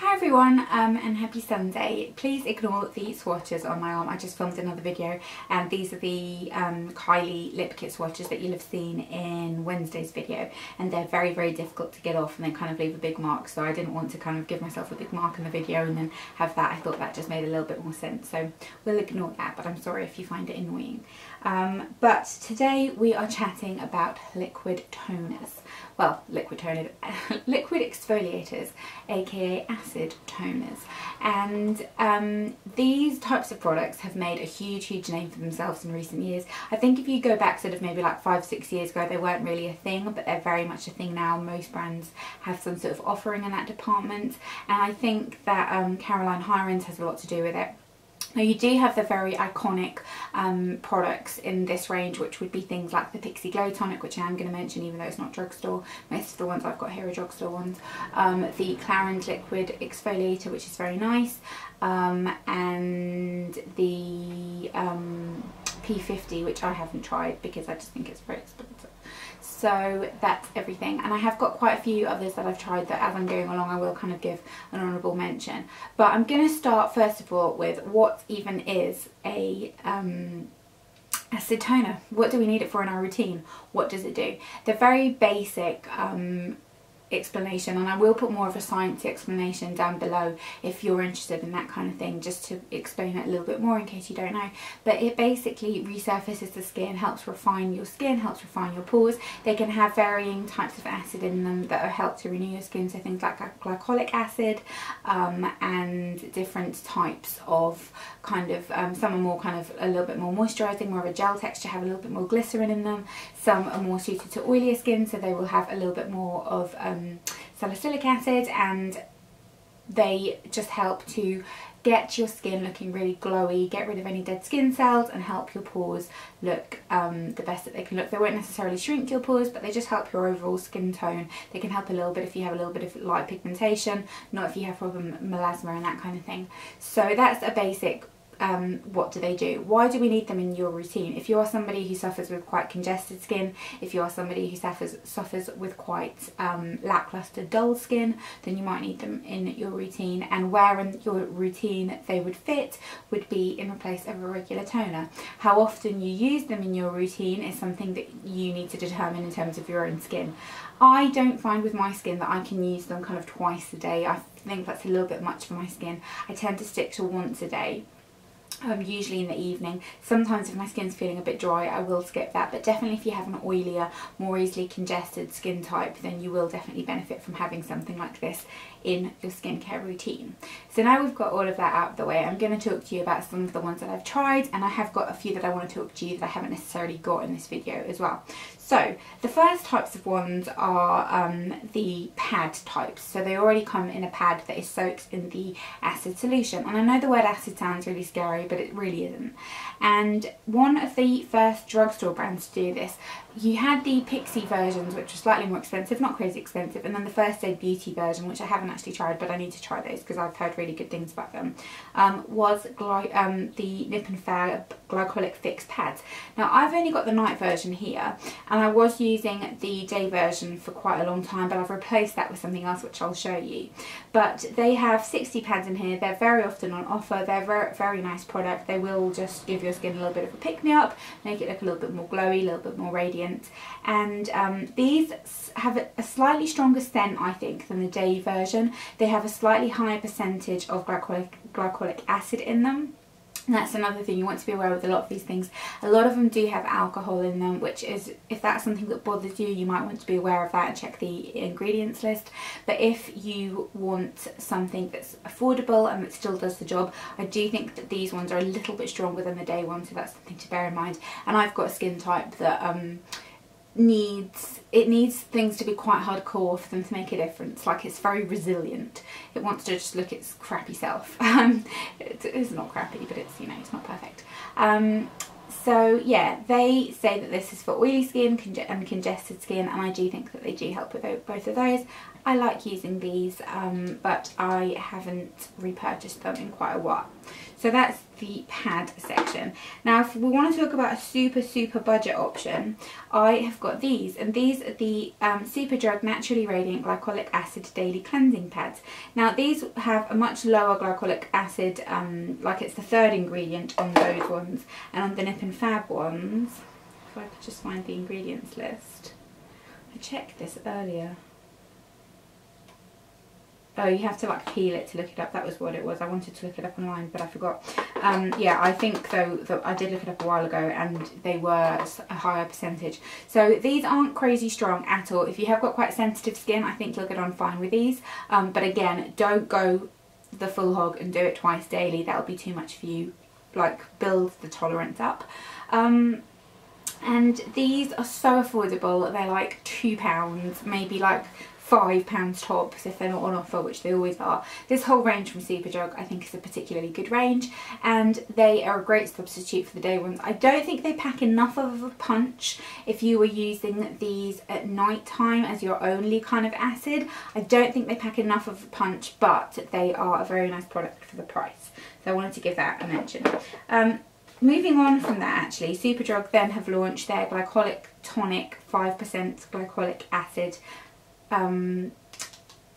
Hi everyone, and happy Sunday. Please ignore the swatches on my arm. I just filmed another video and these are the Kylie lip kit swatches that you'll have seen in Wednesday's video, and they're very difficult to get off and they kind of leave a big mark, so I didn't want to kind of give myself a big mark in the video and then have that. I thought that just made a little bit more sense, so we'll ignore that, but I'm sorry if you find it annoying. But today we are chatting about liquid toners. Well, liquid exfoliators, aka acid toners, and these types of products have made a huge name for themselves in recent years. I think if you go back sort of maybe like 5-6 years ago, they weren't really a thing, but they're very much a thing now. Most brands have some sort of offering in that department, and I think that Caroline Hirons has a lot to do with it. Now you do have the very iconic products in this range, which would be things like the Pixi Glow Tonic, which I am going to mention even though it's not drugstore. Most of the ones I've got here are drugstore ones. The Clarins Liquid Exfoliator, which is very nice, and the P50, which I haven't tried because I just think it's very expensive. So that's everything, and I have got quite a few others that I've tried that as I'm going along I will kind of give an honourable mention. But I'm going to start first of all with what even is a acid toner. What do we need it for in our routine? What does it do? The very basic explanation, and I will put more of a sciencey explanation down below if you're interested in that kind of thing, just to explain it a little bit more in case you don't know. But it basically resurfaces the skin, helps refine your skin, helps refine your pores. They can have varying types of acid in them that help to renew your skin, so things like glycolic acid, and different types of kind of some are more kind of a little bit more moisturising, more of a gel texture, have a little bit more glycerin in them. Some are more suited to oilier skin, so they will have a little bit more of salicylic acid, and they just help to get your skin looking really glowy, get rid of any dead skin cells, and help your pores look the best that they can look. They won't necessarily shrink your pores, but they just help your overall skin tone. They can help a little bit if you have a little bit of light pigmentation, not if you have problem melasma and that kind of thing. So that's a basic what do they do? Why do we need them in your routine? If you are somebody who suffers with quite congested skin, if you are somebody who suffers with quite lackluster dull skin, then you might need them in your routine, and where in your routine they would fit would be in place of a regular toner. How often you use them in your routine is something that you need to determine in terms of your own skin. I don't find with my skin that I can use them kind of twice a day. I think that's a little bit much for my skin. I tend to stick to once a day. Usually in the evening. Sometimes if my skin's feeling a bit dry I will skip that, but definitely if you have an oilier, more easily congested skin type, then you will definitely benefit from having something like this in your skincare routine. So now we've got all of that out of the way, I'm going to talk to you about some of the ones that I've tried, and I have got a few that I want to talk to you that I haven't necessarily got in this video as well. So the first types of ones are the pad types. So they already come in a pad that is soaked in the acid solution, and I know the word acid sounds really scary, but it really isn't. And one of the first drugstore brands to do this, you had the Pixi versions, which were slightly more expensive, not crazy expensive, and then the First Aid Beauty version, which I haven't actually tried, but I need to try those because I've heard really good things about them, was the Nip and Fab Glycolic Fix pads. Now I've only got the night version here, and I was using the day version for quite a long time, but I've replaced that with something else which I'll show you. But they have 60 pads in here. They're very often on offer. They're very nice product. They will just give your skin a little bit of a pick-me-up, make it look a little bit more glowy, a little bit more radiant, and these have a slightly stronger scent I think than the day version. They have a slightly higher percentage of glycolic acid in them. And that's another thing you want to be aware with a lot of these things. A lot of them do have alcohol in them, which is, if that's something that bothers you, you might want to be aware of that and check the ingredients list. But if you want something that's affordable and that still does the job, I do think that these ones are a little bit stronger than the day one, so that's something to bear in mind. And I've got a skin type that needs things to be quite hardcore for them to make a difference. Like, it's very resilient. It wants to just look its crappy self. It's not crappy, but it's, you know, it's not perfect. So yeah, they say that this is for oily skin and congested skin, and I do think that they do help with both of those. I like using these, but I haven't repurchased them in quite a while. So that's the pad section. Now if we want to talk about a super budget option, I have got these, and these are the Superdrug Naturally Radiant Glycolic Acid Daily Cleansing Pads. Now these have a much lower glycolic acid, like it's the 3rd ingredient on those ones, and on the Nip and Fab ones, if I could just find the ingredients list. I checked this earlier. Oh, you have to like peel it to look it up. That was what it was. I wanted to look it up online, but I forgot. Yeah, I think though that I did look it up a while ago, and they were a higher percentage. So these aren't crazy strong at all. If you have got quite sensitive skin, I think you'll get on fine with these. But again, don't go the full hog and do it twice daily. That'll be too much for you. Like, build the tolerance up. And these are so affordable. They're like £2, maybe like £5 tops if they're not on offer, which they always are. This whole range from Superdrug I think is a particularly good range, and they are a great substitute for the day ones. I don't think they pack enough of a punch if you were using these at night time as your only kind of acid. I don't think they pack enough of a punch, but they are a very nice product for the price. So I wanted to give that a mention. Moving on from that, actually, Superdrug then have launched their Glycolic Tonic 5% glycolic acid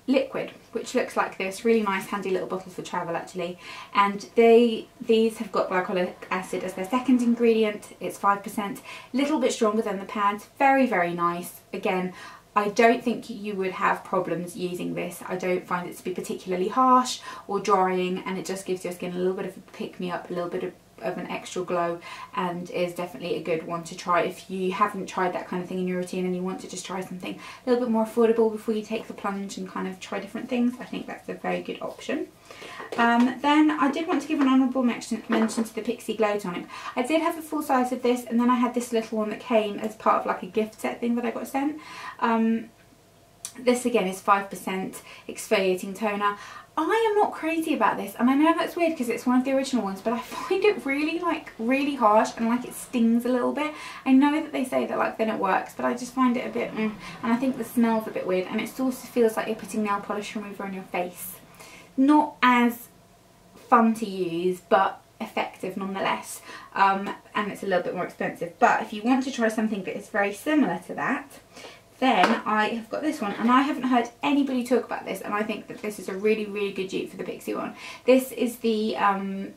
liquid, which looks like this. Really nice, handy little bottle for travel actually. And these have got glycolic acid as their 2nd ingredient. It's 5%, a little bit stronger than the pads. Very nice. Again, I don't think you would have problems using this. I don't find it to be particularly harsh or drying, and it just gives your skin a little bit of a pick-me-up, a little bit of an extra glow, and is definitely a good one to try if you haven't tried that kind of thing in your routine and you want to just try something a little bit more affordable before you take the plunge and kind of try different things. I think that's a very good option. Then I did want to give an honourable mention to the Pixi Glow Tonic. I did have a full size of this, and then I had this little one that came as part of like a gift set thing that I got sent. This again is 5% exfoliating toner. I am not crazy about this, and I know that's weird because it's one of the original ones, but I find it really harsh, and like it stings a little bit. I know that they say that like then it works, but I just find it a bit and I think the smell's a bit weird, and it sort of feels like you're putting nail polish remover on your face. Not as fun to use, but effective nonetheless, and it's a little bit more expensive. But if you want to try something that is very similar to that, then I have got this one, and I haven't heard anybody talk about this, and I think that this is a really good dupe for the Pixi one. This is the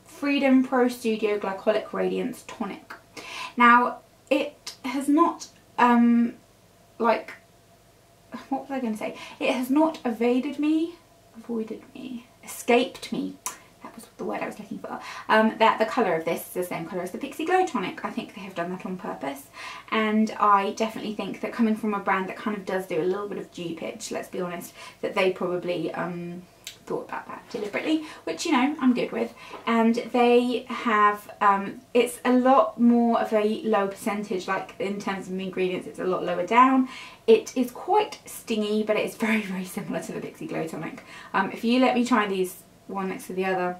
Freedom Pro Studio Glycolic Radiance Tonic. Now, it has not, like, what was I going to say? It has not avoided me, escaped me. That was the word I was looking for. That the colour of this is the same colour as the Pixi Glow Tonic. I think they have done that on purpose, and I definitely think that coming from a brand that kind of does do a little bit of dupage, let's be honest, that they probably thought about that deliberately, which, you know, I'm good with. And they have, it's a lot more of a low percentage, like in terms of ingredients, it's a lot lower down. It is quite stingy, but it is very similar to the Pixi Glow Tonic. If you let me try these one next to the other,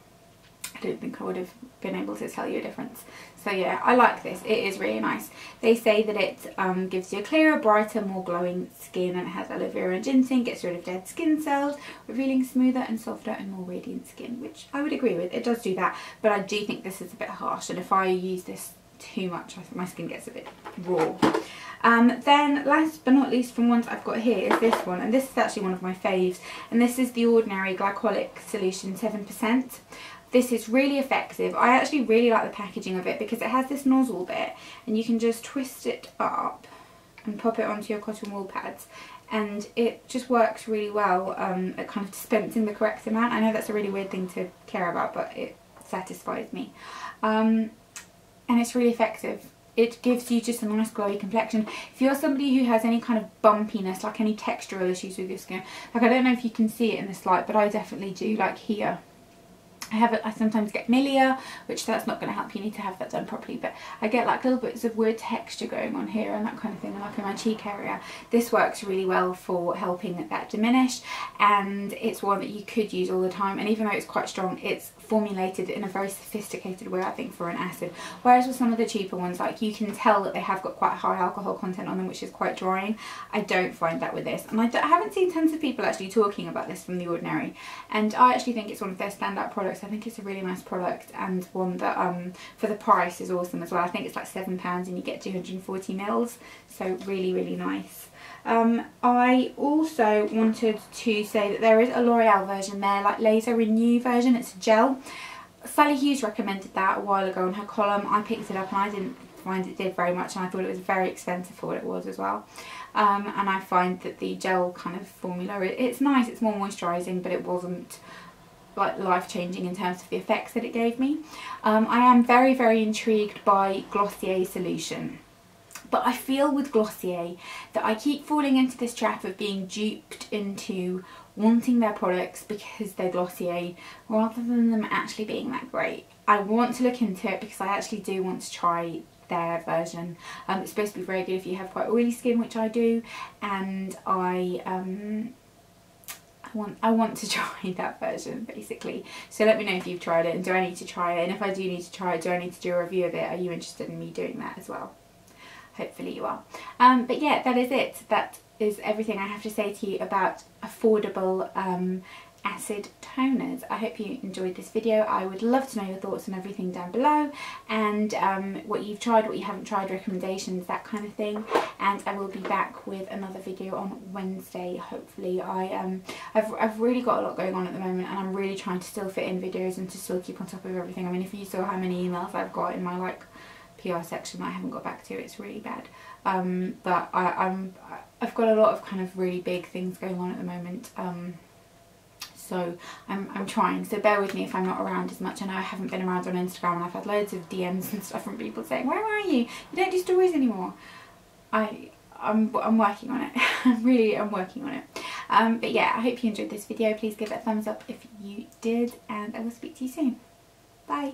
I don't think I would have been able to tell you a difference. So yeah, I like this. It is really nice. They say that it gives you a clearer, brighter, more glowing skin, and it has aloe vera and ginseng, gets rid of dead skin cells, revealing smoother and softer and more radiant skin, which I would agree with. It does do that, but I do think this is a bit harsh, and if I use this too much, I think my skin gets a bit raw. Then last but not least from ones I've got here is this one, and this is actually one of my faves, and this is the Ordinary Glycolic Solution 7%. This is really effective. I actually really like the packaging of it because it has this nozzle bit, and you can just twist it up and pop it onto your cotton wool pads, and it just works really well at kind of dispensing the correct amount. I know that's a really weird thing to care about, but it satisfies me. And it's really effective. It gives you just a nice glowy complexion. If you're somebody who has any kind of bumpiness, like any textural issues with your skin, like I don't know if you can see it in this light, but I definitely do, like here. I sometimes get milia, which that's not going to help, you need to have that done properly, but I get like little bits of weird texture going on here and that kind of thing, and like in my cheek area. This works really well for helping that diminish, and it's one that you could use all the time, and even though it's quite strong, it's formulated in a very sophisticated way, I think, for an acid. Whereas with some of the cheaper ones, like, you can tell that they have got quite a high alcohol content on them, which is quite drying. I don't find that with this, and I haven't seen tons of people actually talking about this from The Ordinary, and I actually think it's one of their standout products. I think it's a really nice product, and one that for the price is awesome as well. I think it's like £7 and you get 240 mils, so really, really nice. I also wanted to say that there is a L'Oreal version there, like Laser Renew version. It's a gel. Sally Hughes recommended that a while ago in her column. I picked it up and I didn't find it did very much, and I thought it was very expensive for what it was as well. And I find that the gel kind of formula, it's nice, it's more moisturising, but it wasn't like life-changing in terms of the effects that it gave me. I am very, very intrigued by Glossier solution. But I feel with Glossier that I keep falling into this trap of being duped into wanting their products because they're Glossier rather than them actually being that great. I want to look into it because I actually do want to try their version. It's supposed to be very good if you have quite oily skin, which I do, and I want to try that version basically. So let me know if you've tried it, and do I need to try it, and if I do need to try it, do I need to do a review of it? Are you interested in me doing that as well? Hopefully you are. But yeah, that is it. That is everything I have to say to you about affordable acid toners. I hope you enjoyed this video. I would love to know your thoughts on everything down below, and what you've tried, what you haven't tried, recommendations, that kind of thing. And I will be back with another video on Wednesday, hopefully. I've really got a lot going on at the moment, and I'm really trying to still fit in videos and to still keep on top of everything. I mean, if you saw how many emails I've got in my like PR section that I haven't got back to, it's really bad. But I've got a lot of kind of really big things going on at the moment. So I'm trying, so bear with me if I'm not around as much. I know I haven't been around on Instagram, and I've had loads of DMs and stuff from people saying, where are you? You don't do stories anymore. I'm working on it. I'm working on it. But yeah, I hope you enjoyed this video. Please give it a thumbs up if you did, and I will speak to you soon. Bye.